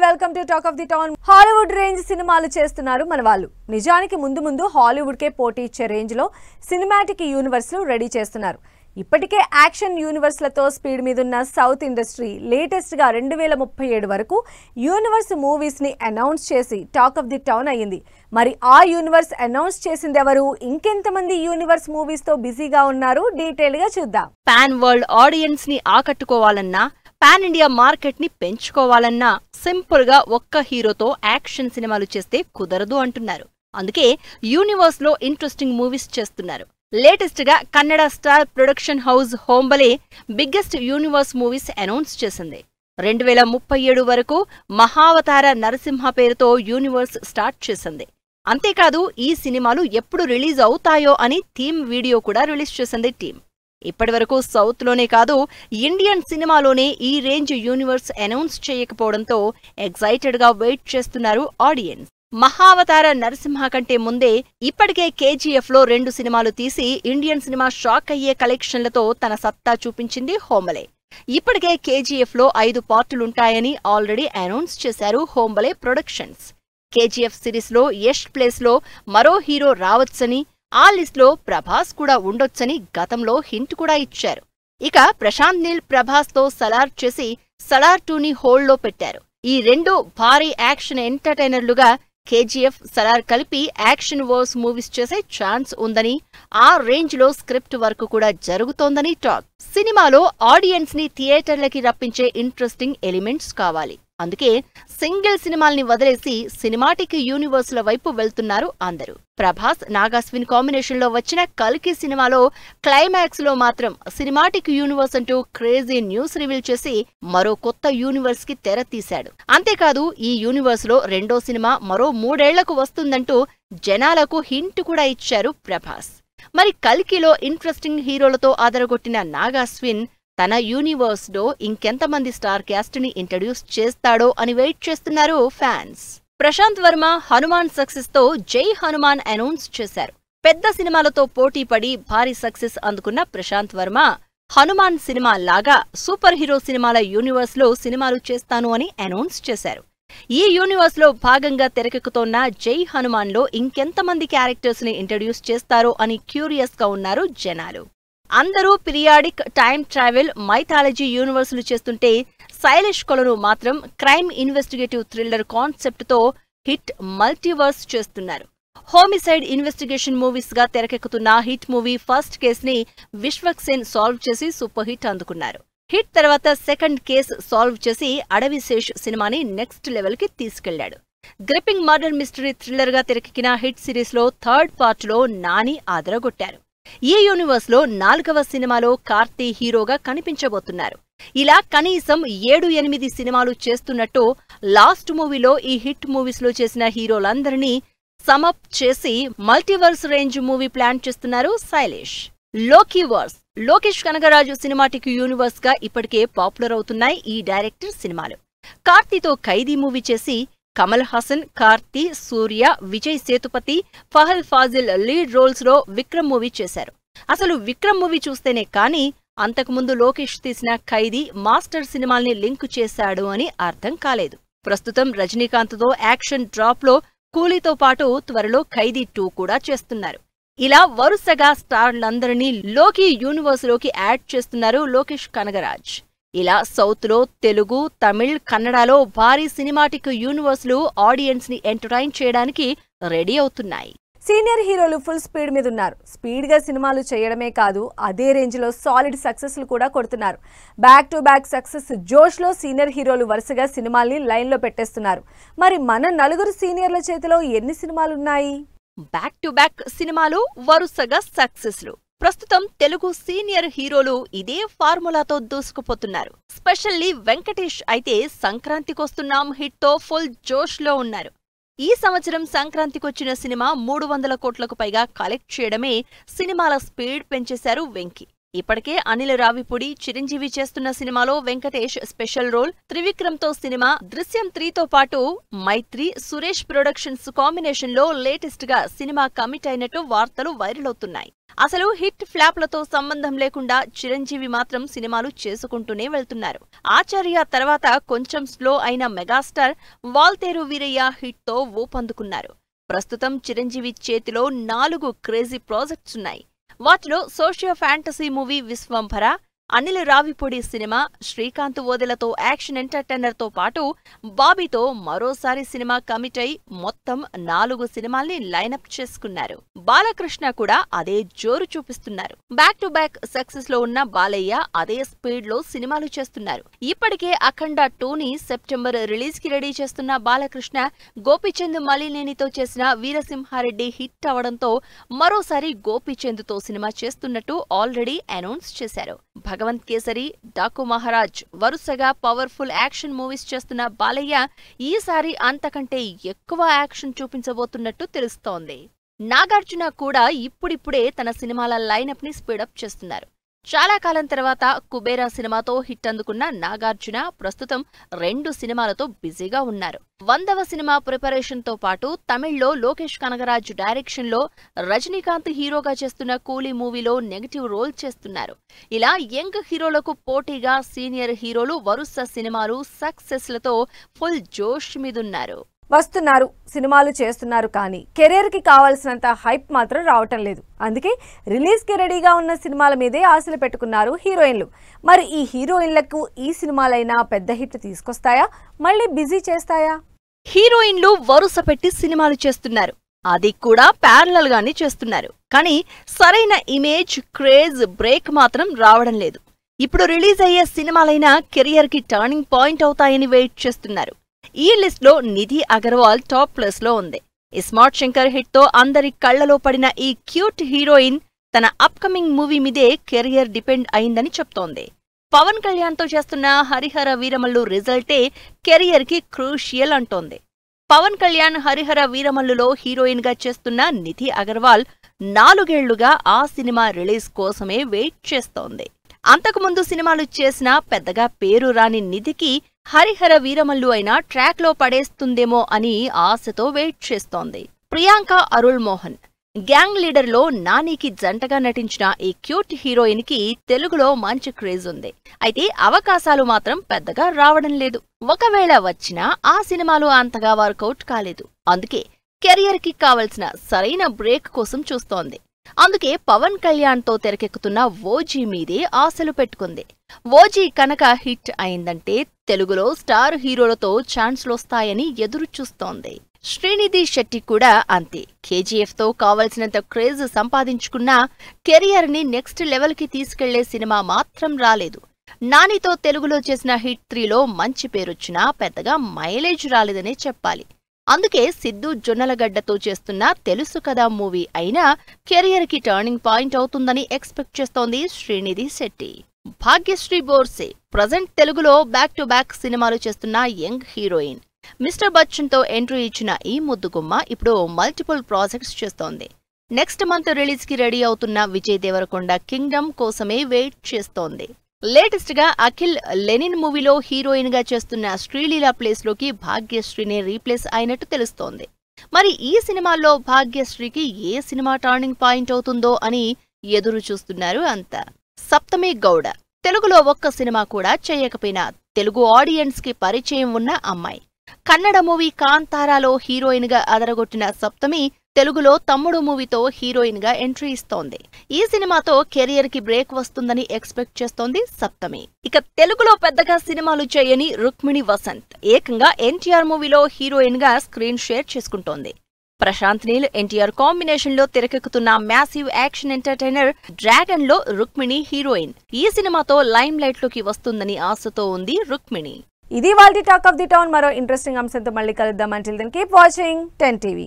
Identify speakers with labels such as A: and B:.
A: Welcome to talk of the town. Hollywood range సినిమాలు చేస్తున్నారు మన వాళ్ళు. నిజానికి ముందు హాలీవుడ్ కే పోటీ ఇచ్చే రేంజ్ లో సినిమాటిక్ యూనివర్స్ లు రెడీ చేస్తున్నారు. ఇప్పటికే యాక్షన్ యూనివర్స్ లతో స్పీడ్ మీదున్న సౌత్ ఇండస్ట్రీ లేటెస్ట్ గా 2037 వరకు యూనివర్స్ మూవీస్ ని అనౌన్స్ చేసి టాక్ ఆఫ్ ది టౌన్ అయ్యింది. మరి ఆ యూనివర్స్ అనౌన్స్ చేసింది ఎవరు, ఇంకెంతమంది యూనివర్స్ మూవీస్ తో బిజీగా ఉన్నారు, డీటెయిల్ గా చూద్దాం.
B: పాన్ వరల్డ్ ఆడియన్స్ ని ఆకట్టుకోవాలన్నా, పాన్ ఇండియా మార్కెట్ ని పెంచుకోవాలన్నా సింపుల్ గా ఒక్క హీరోతో యాక్షన్ సినిమాలు చేస్తే కుదరదు అంటున్నారు. అందుకే యూనివర్స్ లో ఇంట్రెస్టింగ్ మూవీస్ చేస్తున్నారు. లేటెస్ట్ గా Kannada star production house Hombale biggest universe movies announce చేసింది. 2037 వరకు మహావతార నరసింహ పేరుతో యూనివర్స్ స్టార్ట్ చేసింది. అంతేకాదు ఈ సినిమాలు ఎప్పుడు రిలీజ్ అవుతాయో అని థీమ్ వీడియో కూడా రిలీజ్ చేసింది టీం. ఇప్పటివరకు సౌత్ లోనే కాదు, ఇండియన్ సినిమాలోనే ఈ రేంజ్ యూనివర్స్ అనౌన్స్ చేయకపోవడంతో ఎక్సైటెడ్ గా వెయిట్ చేస్తున్నారు ఆడియన్స్. మహావతార నరసింహ కంటే ముందే ఇప్పటికే కేజీఎఫ్ లో 2 సినిమాలు తీసి ఇండియన్ సినిమా షాక్ అయ్యే కలెక్షన్లతో తన సత్తా చూపించింది హోంబలే. ఇప్పటికే కేజీఎఫ్ లో 5 పార్టులుంటాయని ఆల్రెడీ అనౌన్స్ చేశారు హోంబలే ప్రొడక్షన్స్. కేజీఎఫ్ సిరీస్ లో యష్ ప్లేస్ లో మరో హీరో రావచ్చని, ఆ లిస్ట్ లో ప్రభాస్ కూడా ఉండొచ్చని గతంలో హింట్ కూడా ఇచ్చారు. ఇక ప్రశాంత్ నీల్ ప్రభాస్ తో సలార్ చేసి సలార్ 2ని హోల్డ్ లో పెట్టారు. ఈ 2 భారీ యాక్షన్ ఎంటర్టైనర్లుగా కేజీఎఫ్, సలార్ కలిపి యాక్షన్ వర్స్ మూవీస్ చేసే ఛాన్స్ ఉందని, ఆ రేంజ్ లో స్క్రిప్ట్ వర్క్ కూడా జరుగుతోందని టాక్. సినిమాలో ఆడియన్స్ ని థియేటర్లకి రప్పించే ఇంట్రెస్టింగ్ ఎలిమెంట్స్ కావాలి. అందుకే సింగిల్ సినిమాల్ని వదిలేసి సినిమాటిక్ యూనివర్స్ల వైపు వెళ్తున్నారు అందరూ. ప్రభాస్, నాగాస్విన్ కాంబినేషన్ లో వచ్చిన కల్కి సినిమాలో క్లైమాక్స్ లో మాత్రం సినిమాటిక్ యూనివర్స్ అంటూ క్రేజీ న్యూస్ రివీల్ చేసి మరో కొత్త యూనివర్స్ కి తెర తీశాడు. అంతేకాదు ఈ యూనివర్స్ లో 2వ సినిమా మరో 3 ఏళ్లకు వస్తుందంటూ జనాలకు హింట్ కూడా ఇచ్చారు ప్రభాస్. మరి కల్కిలో ఇంట్రెస్టింగ్ హీరోలతో ఆదరగొట్టిన నాగాస్విన్ తన యూనివర్స్ లో ఇంకెంతమంది స్టార్ క్యాస్ట్ ని ఇంట్రడ్యూస్ చేస్తాడో అని వెయిట్ చేస్తున్నారు ఫ్యాన్స్. ప్రశాంత్ వర్మ హనుమాన్ సక్సెస్ తో జై హనుమాన్ అనౌన్స్ చేశారు. పెద్ద సినిమాలతో పోటీపడి భారీ సక్సెస్ అందుకున్న ప్రశాంత్ వర్మ హనుమాన్ సినిమా లాగా సూపర్ హీరో సినిమాల యూనివర్స్ లో సినిమాలు చేస్తాను అని అనౌన్స్ చేశారు. ఈ యూనివర్స్ లో భాగంగా తెరకెక్కుతోన్న జై హనుమాన్ లో ఇంకెంతమంది క్యారెక్టర్స్ ని ఇంట్రడ్యూస్ చేస్తారో అని క్యూరియస్ గా ఉన్నారు జనాలు. అందరూ పీరియాడిక్, టైమ్ ట్రావెల్, మైథాలజీ యూనివర్సులు చేస్తుంటే శైలేష్ కొలను మాత్రం క్రైమ్ ఇన్వెస్టిగేటివ్ థ్రిల్లర్ కాన్సెప్ట్ తో హిట్ మల్టీవర్స్ చేస్తున్నారు. హోమిసైడ్ ఇన్వెస్టిగేషన్ మూవీస్ గా తెరకెక్కుతున్న హిట్ మూవీ ఫస్ట్ కేస్ ని విశ్వక్ సేన్ సాల్వ్ చేసి సూపర్ హిట్ అందుకున్నారు. హిట్ తర్వాత సెకండ్ కేస్ సాల్వ్ చేసి అడవిశేష్ సినిమాని నెక్స్ట్ లెవెల్ కి తీసుకెళ్లాడు. గ్రిప్పింగ్ మర్డర్ మిస్టరీ థ్రిల్లర్ గా తెరకెక్కిన హిట్ సిరీస్ లో 3rd పార్ట్ లో నాని ఆదరగొట్టారు. ఈ యూనివర్స్ లో 4వ సినిమాలో కార్తీ హీరోగా కనిపించబోతున్నారు. ఇలా కనీసం 7-8 సినిమాలు చేస్తున్నట్టు లాస్ట్ మూవీలో ఈ హిట్ మూవీస్ లో చేసిన హీరోలందరినీ సమప్ చేసి మల్టీవర్స్ రేంజ్ మూవీ ప్లాన్ చేస్తున్నారు శైలేష్. లోకీవర్స్, లోకేష్ కనగరాజు సినిమాటిక్ యూనివర్స్ గా ఇప్పటికే పాపులర్ అవుతున్నాయి ఈ డైరెక్టర్ సినిమాలు. కార్తీతో ఖైదీ మూవీ చేసి కమల్ హాసన్, కార్తీ, సూర్య, విజయ్ సేతుపతి, ఫహల్ ఫాజిల్ లీడ్ రోల్స్ లో విక్రమ్ మూవీ చేశారు. అసలు విక్రమ్ మూవీ చూస్తేనే కానీ అంతకుముందు లోకేష్ తీసిన ఖైదీ, మాస్టర్ సినిమాల్ని లింక్ చేశాడు అని అర్థం కాలేదు. ప్రస్తుతం రజనీకాంత్తో యాక్షన్ డ్రాప్ లో కూలీతో పాటు త్వరలో ఖైదీ 2 కూడా చేస్తున్నారు. ఇలా వరుసగా స్టార్లందరినీ లోకి యూనివర్స్ లోకి యాడ్ చేస్తున్నారు లోకేష్ కనగరాజ్. ఇలా సౌత్ లో తెలుగు, తమిళ్, కన్నడలో భారీ సినిమాటిక్ యూనివర్స్ లు ఆడియన్స్ ని ఎంటర్టైన్ చేయడానికి రెడీ అవుతున్నాయి.
A: సీనియర్ హీరోలు ఫుల్ స్పీడ్ మీద ఉన్నారు. స్పీడ్ గా సినిమాలు చేయడమే కాదు, అదే రేంజ్ లో సాలిడ్ సక్సెస్ లు కూడా కొడుతున్నారు. బ్యాక్ టు బ్యాక్ సక్సెస్ జోష్ లో సీనియర్ హీరోలు వరుసగా సినిమాల్ని లైన్ లో పెట్టేస్తున్నారు. మరి మన 4 సీనియర్ల చేతిలో ఎన్ని సినిమాలున్నాయి?
B: బ్యాక్ టు బ్యాక్ సినిమాలు, వరుసగా సక్సెస్ లు. ప్రస్తుతం తెలుగు సీనియర్ హీరోలు ఇదే ఫార్ములాతో దూసుకుపోతున్నారు. స్పెషల్లీ వెంకటేష్ అయితే సంక్రాంతికొస్తున్నాం హిట్ తో ఫుల్ జోష్ లో ఉన్నారు. ఈ సంవత్సరం సంక్రాంతికొచ్చిన సినిమా 300 కోట్లకు పైగా కలెక్ట్ చేయడమే సినిమాల స్పీడ్ పెంచేశారు వెంకీ. ఇప్పటికే అనిల్ రావిపూడి, చిరంజీవి చేస్తున్న సినిమాలో వెంకటేష్ స్పెషల్ రోల్, త్రివిక్రమ్తో సినిమా, దృశ్యం 3తో పాటు మైత్రి, సురేష్ ప్రొడక్షన్స్ కాంబినేషన్ లో లేటెస్ట్ గా సినిమా కమిట్ అయినట్టు వార్తలు వైరల్ అవుతున్నాయి. అసలు హిట్ ఫ్లాప్లతో సంబంధం లేకుండా చిరంజీవి మాత్రం సినిమాలు చేసుకుంటూనే వెళ్తున్నారు. ఆచార్య తర్వాత కొంచెం స్లో అయిన మెగాస్టార్ వాల్తేరు వీరయ్య హిట్ తో ఊపందుకున్నారు. ప్రస్తుతం చిరంజీవి చేతిలో 4 క్రేజీ ప్రాజెక్ట్స్ ఉన్నాయి. వాటిలో socio fantasy movie Vishwambhara, Anil Ravipudi cinema, Srikanth ఓదెలతో యాక్షన్ ఎంటర్టైనర్ తో పాటు బాబీతో మరోసారి సినిమా కమిట్ అయి మొత్తం 4 సినిమాల్ని లైనప్ చేసుకున్నారు. బాలకృష్ణ కూడా అదే జోరు చూపిస్తున్నారు. బ్యాక్ టు బ్యాక్ సక్సెస్ లో ఉన్న బాలయ్య అదే స్పీడ్ లో సినిమాలు చేస్తున్నారు. ఇప్పటికే అఖండ 2ని సెప్టెంబర్ రిలీజ్ కి రెడీ చేస్తున్న బాలకృష్ణ గోపీచంద్ మలినేనితో చేసిన వీరసింహారెడ్డి హిట్ అవడంతో మరోసారి గోపీచంద్ తో సినిమా చేస్తున్నట్టు ఆల్రెడీ అనౌన్స్ చేశారు. భగవంత్ కేసరి, డాకు మహారాజ్ వరుసగా పవర్ఫుల్ యాక్షన్ మూవీస్ చేస్తున్న బాలయ్య ఈసారి అంతకంటే ఎక్కువ యాక్షన్ చూపించబోతున్నట్టు తెలుస్తోంది. నాగార్జున కూడా ఇప్పుడిప్పుడే తన సినిమాల లైనప్ ని స్పీడప్ చేస్తున్నారు. చాలా కాలం తర్వాత కుబేరా సినిమాతో హిట్ అందుకున్న నాగార్జున ప్రస్తుతం 2 సినిమాలతో బిజీగా ఉన్నారు. 100వ సినిమా ప్రిపరేషన్ తో పాటు తమిళ్లో లోకేష్ కనగరాజ్ డైరెక్షన్ లో రజనీకాంత్ హీరోగా చేస్తున్న కూలీ మూవీలో నెగటివ్ రోల్ చేస్తున్నారు. ఇలా యంగ్ హీరోలకు పోటీగా సీనియర్ హీరోలు వరుస సినిమాలు సక్సెస్లతో ఫుల్ జోష్ మీదున్నారు.
A: వస్తున్నారు, సినిమాలు చేస్తున్నారు, కానీ కెరీర్ కి కావాల్సినంత హైప్ మాత్రం రావటం లేదు. అందుకే రిలీజ్ కి రెడీగా ఉన్న సినిమాల మీదే ఆశలు పెట్టుకున్నారు హీరోయిన్లు. మరి ఈ హీరోయిన్లకు ఈ సినిమాలైనా పెద్ద హిట్ తీసుకొస్తాయా, మళ్ళీ బిజీ చేస్తాయా?
B: హీరోయిన్లు వరుస పెట్టి సినిమాలు చేస్తున్నారు. అది కూడా ప్యారలల్ గానే చేస్తున్నారు. కానీ సరైన ఇమేజ్, క్రేజ్, బ్రేక్ మాత్రం రావడం లేదు. ఇప్పుడు రిలీజ్ అయ్యే సినిమాలైనా కెరియర్ కి టర్నింగ్ పాయింట్ అవుతాయని వెయిట్ చేస్తున్నారు. ఈ లిస్ట్ లో నిధి అగర్వాల్ టాప్ ప్లేస్ లో ఉంది. ఇస్మార్ట్ శంకర్ హిట్ తో అందరి కళ్లలో పడిన ఈ క్యూట్ హీరోయిన్ తన అప్కమింగ్ మూవీ మీదే కెరియర్ డిపెండ్ అయిందని చెప్తోంది. పవన్ కళ్యాణ్ తో చేస్తున్న హరిహర వీరమల్లు రిజల్టే కెరియర్ కి క్రూషియల్ అంటోంది. పవన్ కళ్యాణ్ హరిహర వీరమల్లులో హీరోయిన్ గా చేస్తున్న నిధి అగర్వాల్ 4 ఏళ్లుగా ఆ సినిమా రిలీజ్ కోసమే వెయిట్ చేస్తోంది. అంతకుముందు సినిమాలు చేసినా పెద్దగా పేరు రాని నిధికి హరిహర వీరమల్లు అయినా ట్రాక్ లో పడేస్తుందేమో అని ఆశతో వెయిట్ చేస్తోంది. ప్రియాంక అరుళ్ మోహన్ గ్యాంగ్ లీడర్ లో నానికి జంటగా నటించిన ఈ క్యూట్ హీరోయిన్ కి తెలుగులో మంచి క్రేజ్ ఉంది. అయితే అవకాశాలు మాత్రం పెద్దగా రావడం లేదు. ఒకవేళ వచ్చినా ఆ సినిమాలు అంతగా వర్కౌట్ కాలేదు. అందుకే కెరియర్ కి కావలసిన సరైన బ్రేక్ కోసం చూస్తోంది. అందుకే పవన్ కళ్యాణ్ తో తెరకెక్కుతున్న ఓజీ మీదే ఆశలు పెట్టుకుంది. ఓజీ కనుక హిట్ అయిందంటే తెలుగులో స్టార్ హీరోలతో ఛాన్స్లొస్తాయని ఎదురు చూస్తోంది. శ్రీనిధి శెట్టి కూడా అంతే. కేజీఎఫ్ తో కావలసినంత క్రేజ్ సంపాదించుకున్నా కెరియర్ ని నెక్స్ట్ లెవెల్ కి తీసుకెళ్లే సినిమా మాత్రం రాలేదు. నానితో తెలుగులో చేసిన హిట్ 3లో మంచి పేరొచ్చినా పెద్దగా మైలేజ్ రాలేదనే చెప్పాలి. అందుకే సిద్ధు జొన్నలగడ్డతో చేస్తున్న తెలుసు కదా మూవీ అయినా కెరియర్ కి టర్నింగ్ పాయింట్ అవుతుందని ఎక్స్పెక్ట్ చేస్తోంది శ్రీనిధి శెట్టి. భాగ్యశ్రీ బోర్సే ప్రజెంట్ తెలుగులో బ్యాక్ టు బ్యాక్ సినిమాలు చేస్తున్న యంగ్ హీరోయిన్. మిస్టర్ బచ్చన్ తో ఎంట్రీ ఇచ్చిన ఈ ముద్దుగుమ్మ ఇప్పుడు మల్టిపుల్ ప్రాజెక్ట్స్ చేస్తోంది. నెక్స్ట్ మంత్ రిలీజ్ కి రెడీ అవుతున్న విజయ్ దేవరకొండ కింగ్డమ్ కోసమే వెయిట్ చేస్తోంది. లేటెస్ట్ గా అఖిల్ లెనిన్ మూవీలో హీరోయిన్ గా చేస్తున్న శ్రీలీల ప్లేస్ లోకి భాగ్యశ్రీనే రీప్లేస్ అయినట్టు తెలుస్తోంది. మరి ఈ సినిమాల్లో భాగ్యశ్రీకి ఏ సినిమా టర్నింగ్ పాయింట్ అవుతుందో అని ఎదురు చూస్తున్నారు అంతా. సప్తమి గౌడ తెలుగులో ఒక్క సినిమా కూడా చేయకపోయినా తెలుగు ఆడియన్స్ కి పరిచయం ఉన్న అమ్మాయి. కన్నడ మూవీ కాంతారాలో హీరోయిన్ గా అదరగొట్టిన సప్తమి తెలుగులో తమ్ముడు మూవీతో హీరోయిన్ గా ఎంట్రీ ఇస్తోంది. ఈ సినిమాతో కెరియర్ కి బ్రేక్ వస్తుందని ఎక్స్పెక్ట్ చేస్తోంది సప్తమి. ఇక తెలుగులో పెద్దగా సినిమాలు చేయని రుక్మిణి వసంత్ ఏకంగా ఎన్టీఆర్ మూవీలో హీరోయిన్ గా స్క్రీన్ షేర్ చేసుకుంటోంది. ప్రశాంత్ నీల్ ఎన్టీఆర్ కాంబినేషన్ లో తెరకెక్కుతున్న మ్యాసివ్ యాక్షన్ ఎంటర్టైనర్ డ్రాగన్ లో రుక్మిణి హీరోయిన్. ఈ సినిమాతో లైమ్ లైట్ లోకి వస్తుందని ఆశతో ఉంది రుక్మిణి.
A: ఇది వాల్టి టాక్ ఆఫ్ ది టౌన్. మరో ఇంట్రెస్టింగ్ అంశంతో మళ్ళీ కలుద్దాం. Until then keep watching 10 TV.